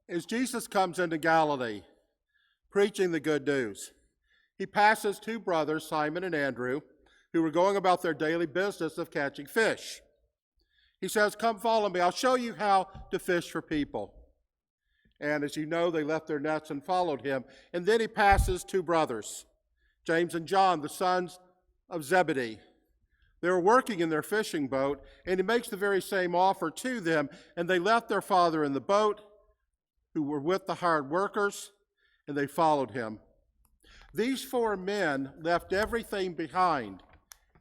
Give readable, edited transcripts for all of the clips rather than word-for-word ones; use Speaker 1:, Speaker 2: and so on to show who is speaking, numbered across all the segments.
Speaker 1: As Jesus comes into Galilee, preaching the good news, he passes two brothers, Simon and Andrew, who were going about their daily business of catching fish. He says, "Come follow me. I'll show you how to fish for people." And as you know, they left their nets and followed him. And then he passes two brothers, James and John, the sons of Zebedee. They were working in their fishing boat, and he makes the very same offer to them. And they left their father in the boat, who were with the hired workers, and they followed him. These four men left everything behind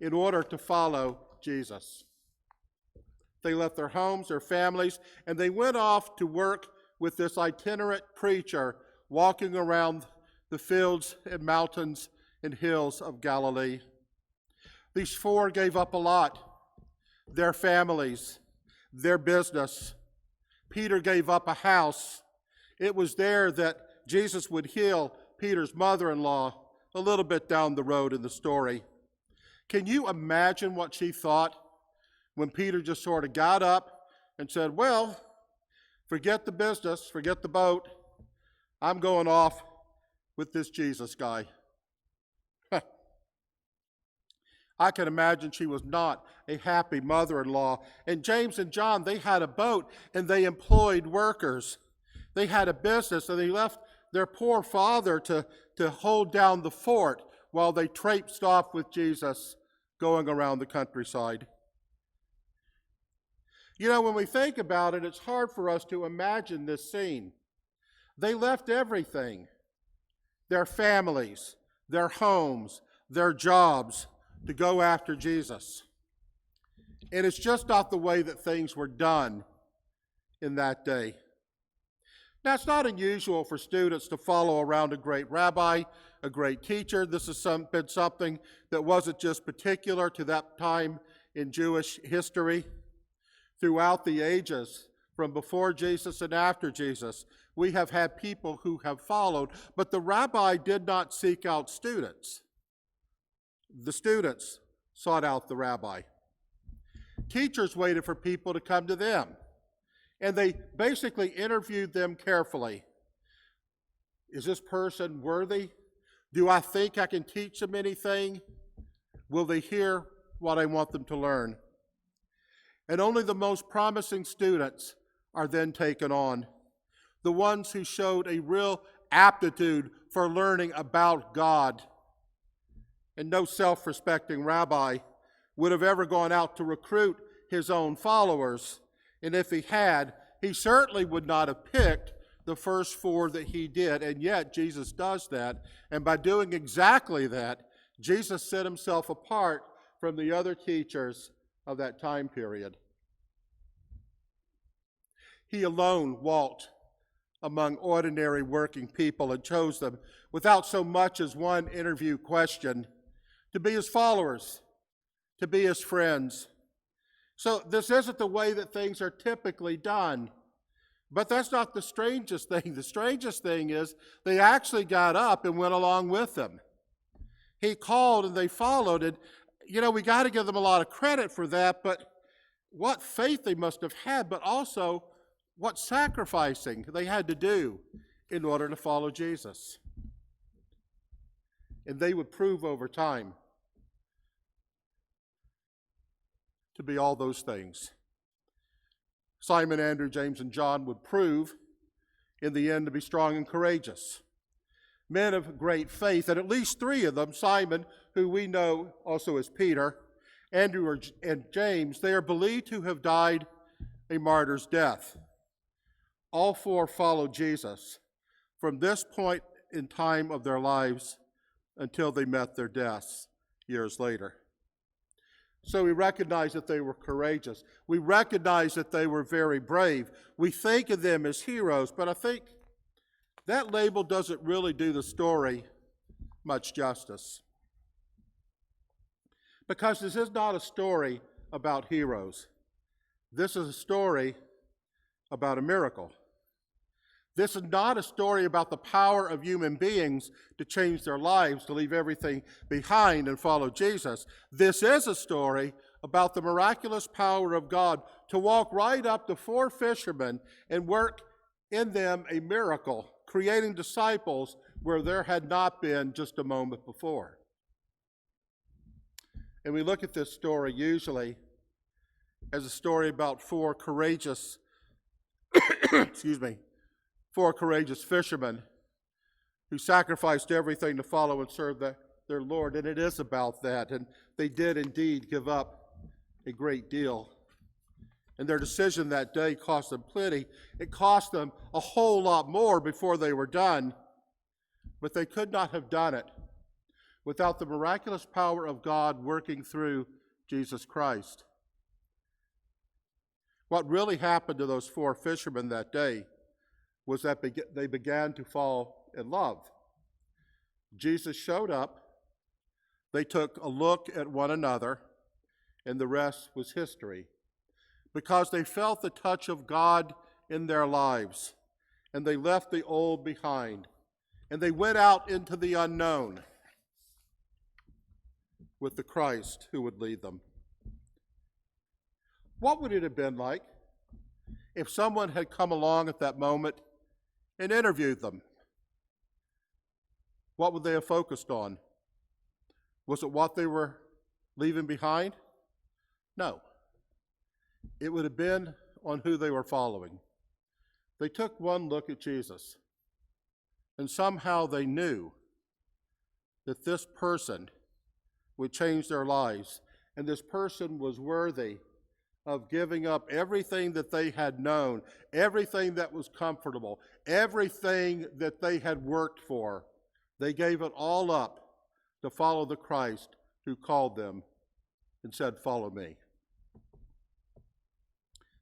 Speaker 1: in order to follow Jesus. They left their homes, their families, and they went off to work with this itinerant preacher walking around the fields and mountains and hills of Galilee. These four gave up a lot: their families, their business. Peter gave up a house. It was there that Jesus would heal Peter's mother-in-law a little bit down the road in the story. Can you imagine what she thought when Peter just sort of got up and said, "Well, forget the business, forget the boat. I'm going off with this Jesus guy"? I can imagine she was not a happy mother-in-law. And James and John, they had a boat and they employed workers. They had a business, and they left their poor father to hold down the fort while they traipsed off with Jesus going around the countryside. You know, when we think about it, it's hard for us to imagine this scene. They left everything: their families, their homes, their jobs, to go after Jesus. And it's just not the way that things were done in that day. Now, it's not unusual for students to follow around a great rabbi, a great teacher. This has been something that wasn't just particular to that time in Jewish history. Throughout the ages, from before Jesus and after Jesus, we have had people who have followed, but the rabbi did not seek out students. The students sought out the rabbi. Teachers waited for people to come to them, and they basically interviewed them carefully. Is this person worthy? Do I think I can teach them anything? Will they hear what I want them to learn? And only the most promising students are then taken on. The ones who showed a real aptitude for learning about God. And no self-respecting rabbi would have ever gone out to recruit his own followers. And if he had, he certainly would not have picked the first four that he did. And yet Jesus does that. And by doing exactly that, Jesus set himself apart from the other teachers of that time period. He alone walked among ordinary working people and chose them without so much as one interview question to be his followers, to be his friends. So this isn't the way that things are typically done. But that's not the strangest thing. The strangest thing is they actually got up and went along with him. He called and they followed. And, you know, we got to give them a lot of credit for that, but what faith they must have had, but also what sacrificing they had to do in order to follow Jesus. And they would prove over time to be all those things. Simon, Andrew, James, and John would prove in the end to be strong and courageous. Men of great faith, and at least three of them, Simon, who we know also as Peter, Andrew and James, they are believed to have died a martyr's death. All four followed Jesus from this point in time of their lives until they met their deaths years later. So we recognize that they were courageous. We recognize that they were very brave. We think of them as heroes, but I think that label doesn't really do the story much justice. Because this is not a story about heroes. This is a story about a miracle. This is not a story about the power of human beings to change their lives, to leave everything behind and follow Jesus. This is a story about the miraculous power of God to walk right up to four fishermen and work in them a miracle, creating disciples where there had not been just a moment before. And we look at this story usually as a story about four courageous four courageous fishermen who sacrificed everything to follow and serve their Lord. And it is about that. And they did indeed give up a great deal. And their decision that day cost them plenty. It cost them a whole lot more before they were done. But they could not have done it without the miraculous power of God working through Jesus Christ. What really happened to those four fishermen that day was that they began to fall in love. Jesus showed up, they took a look at one another, and the rest was history. Because they felt the touch of God in their lives, and they left the old behind, and they went out into the unknown with the Christ who would lead them. What would it have been like if someone had come along at that moment and interviewed them? What would they have focused on? Was it what they were leaving behind? No. It would have been on who they were following. They took one look at Jesus, and somehow they knew that this person would change their lives, and this person was worthy of giving up everything that they had known, everything that was comfortable, everything that they had worked for. They gave it all up to follow the Christ who called them and said, "Follow me."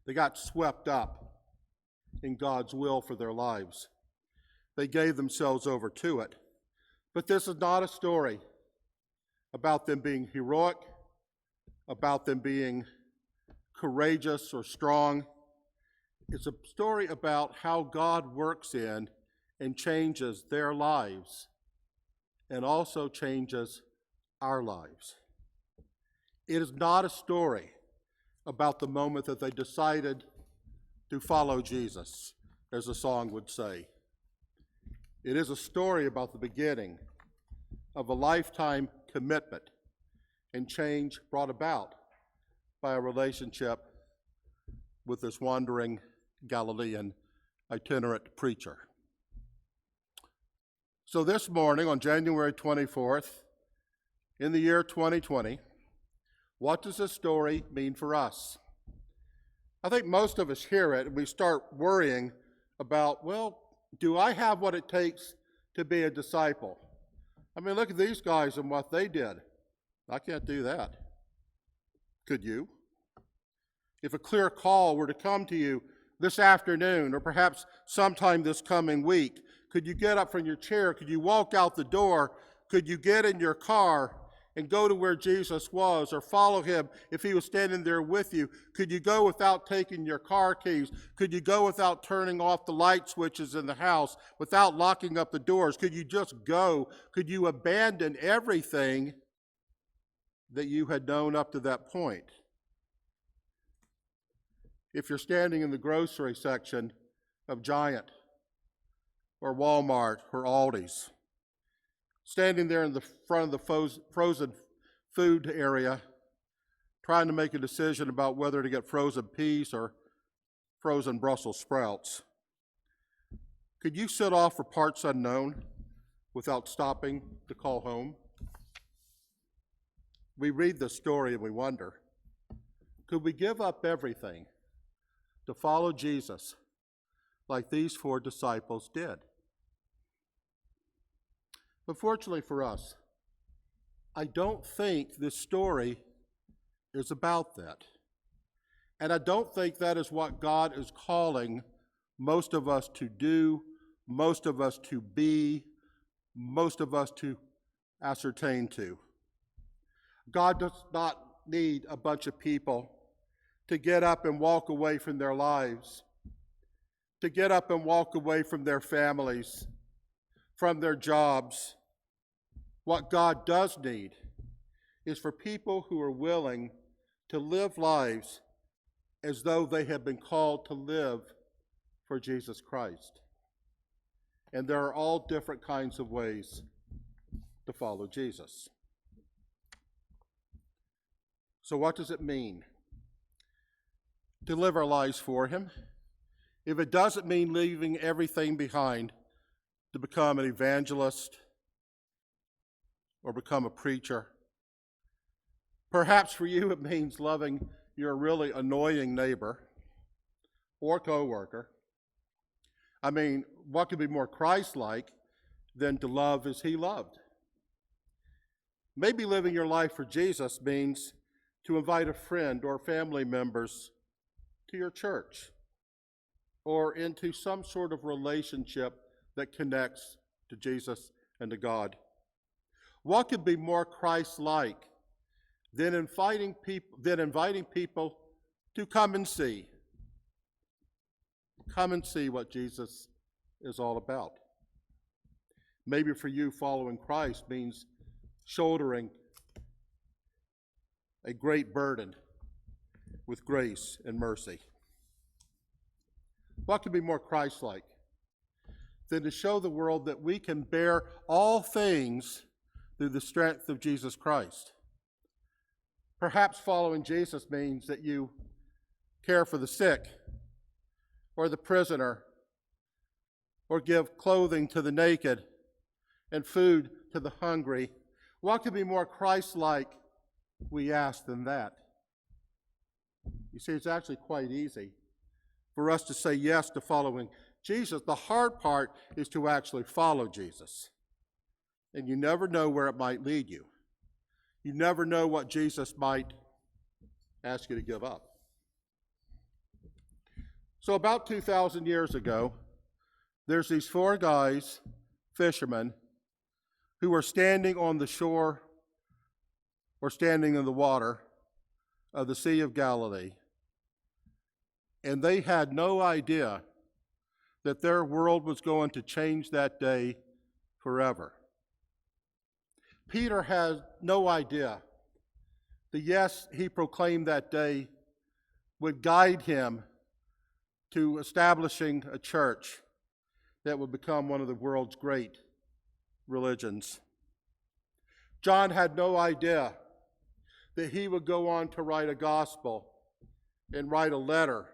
Speaker 1: They got swept up in God's will for their lives. They gave themselves over to it. But this is not a story about them being heroic, about them being courageous or strong. It's a story about how God works in and changes their lives and also changes our lives. It is not a story about the moment that they decided to follow Jesus, as the song would say. It is a story about the beginning of a lifetime commitment and change brought about by a relationship with this wandering Galilean itinerant preacher. So this morning, on January 24th, in the year 2020, what does this story mean for us? I think most of us hear it and we start worrying about, well, do I have what it takes to be a disciple? I mean, look at these guys and what they did. I can't do that. Could you? If a clear call were to come to you this afternoon or perhaps sometime this coming week, could you get up from your chair? Could you walk out the door? Could you get in your car and go to where Jesus was, or follow him if he was standing there with you? Could you go without taking your car keys? Could you go without turning off the light switches in the house, without locking up the doors? Could you just go? Could you abandon everything that you had known up to that point? If you're standing in the grocery section of Giant or Walmart or Aldi's, standing there in the front of the frozen food area, trying to make a decision about whether to get frozen peas or frozen Brussels sprouts, could you sit off for parts unknown without stopping to call home? We read this story and we wonder, could we give up everything to follow Jesus like these four disciples did? But fortunately for us, I don't think this story is about that. And I don't think that is what God is calling most of us to do, most of us to be, most of us to ascertain to. God does not need a bunch of people to get up and walk away from their lives, to get up and walk away from their families, from their jobs. What God does need is for people who are willing to live lives as though they have been called to live for Jesus Christ. And there are all different kinds of ways to follow Jesus. So what does it mean to live our lives for him? If it doesn't mean leaving everything behind to become an evangelist or become a preacher, perhaps for you it means loving your really annoying neighbor or coworker. I mean, what could be more Christ-like than to love as he loved? Maybe living your life for Jesus means to invite a friend or family members to your church or into some sort of relationship that connects to Jesus and to God. What could be more Christ-like than inviting people to come and see what Jesus is all about? Maybe for you, following Christ means shouldering a great burden with grace and mercy. What could be more Christ-like than to show the world that we can bear all things through the strength of Jesus Christ? Perhaps following Jesus means that you care for the sick or the prisoner, or give clothing to the naked and food to the hungry. What could be more Christ-like, we ask, than that? You see, it's actually quite easy for us to say yes to following Jesus. The hard part is to actually follow Jesus. And you never know where it might lead you. You never know what Jesus might ask you to give up. So about 2,000 years ago, there's these four guys, fishermen, who were standing on the shore or standing in the water of the Sea of Galilee. And they had no idea that their world was going to change that day forever. Peter had no idea the yes he proclaimed that day would guide him to establishing a church that would become one of the world's great religions. John had no idea that he would go on to write a gospel and write a letter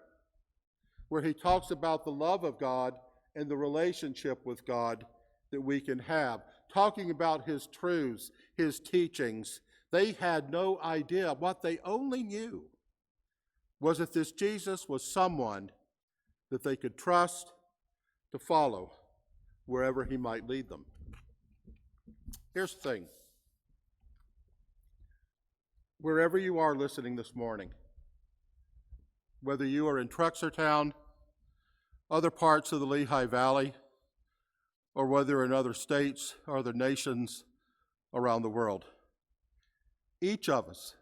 Speaker 1: where he talks about the love of God and the relationship with God that we can have, talking about his truths, his teachings. They had no idea. What they only knew was that this Jesus was someone that they could trust to follow wherever he might lead them. Here's the thing. Wherever you are listening this morning, whether you are in Truxertown, other parts of the Lehigh Valley, or whether in other states or other nations around the world, each of us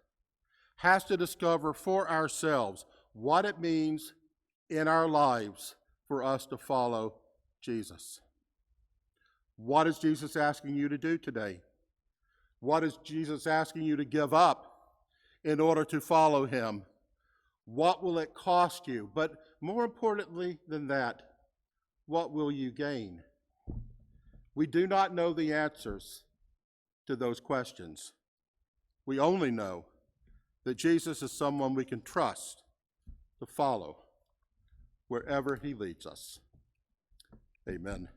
Speaker 1: has to discover for ourselves what it means in our lives for us to follow Jesus. What is Jesus asking you to do today? What is Jesus asking you to give up in order to follow him? What will it cost you? But more importantly than that, what will you gain? We do not know the answers to those questions. We only know that Jesus is someone we can trust to follow wherever he leads us. Amen.